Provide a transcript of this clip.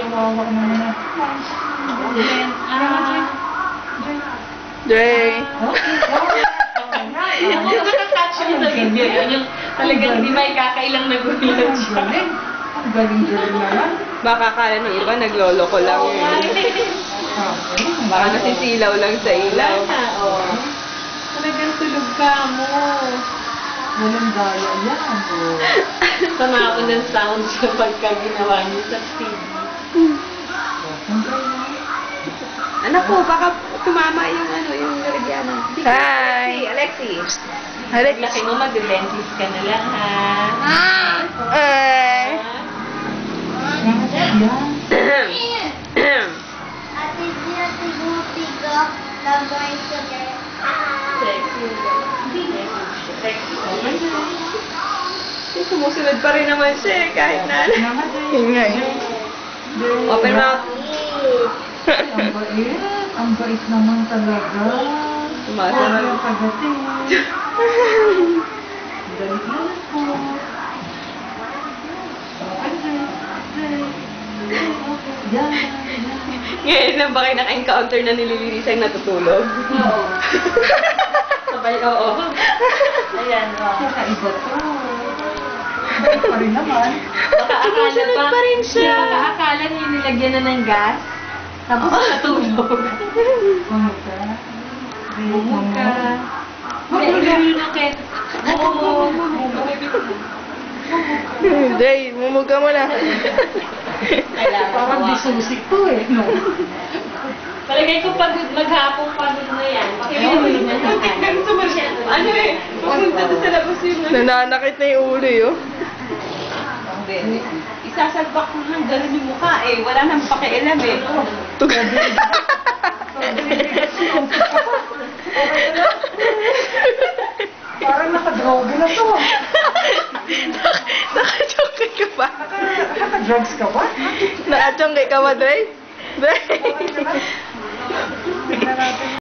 Kawawa naman na. Dre. Yung nakakatch mo sa video, yun yung talagang di ba ikakailang nagulat siya. Ang galing naman. Baka kala ng iba, naglolo ko lang yun. Baka nasisilaw lang sa ilaw. Oo. Talagang tulog ka mo. Walang daya yan. Sama ako ng sound sa pagkaginawa niyo sa TV. Anak ko, baka tumama yung yung lalagyanan. Hi! Alexi. Laki mo, mag-dentist ka na lang, ha? Ay! Ate Gia, tigo-tigo, lagoy sugar. Sexy. Sumusunod pa rin naman siya kahit na. Ingay. Open mouth. Ang bait naman talaga. Sumasunod. Ang pagating. Galit-galit po. Yan. Ngayon lang ba kayo naka-encounter na nililinisay natutulog? Oo. Sabay, oo. Ayan, oo. Kakaiba to. Bait pa rin naman. Baka akala Sumusunod pa rin siya. Baka akala niya nilagyan na ng gas. Tapos natulog. Mamuka. Mamuka. Hindi na kahit. Dre, mumuga mo na. Parang disusik to eh. No? Palagay ko pagod, maghapong pagod na yan. Pakibili mo naman ng ano eh, pupunta na sa labas yung Nananakit na yung ulo yun. isasalpak mo ng gano'n yung mukha eh. Wala nang pakialam eh. Parang nakadroga na to. Nakachongkay ka ba? Nakadrugs ka ba? Nakachongkay ka ba, Dre? Dre? Tingnan natin.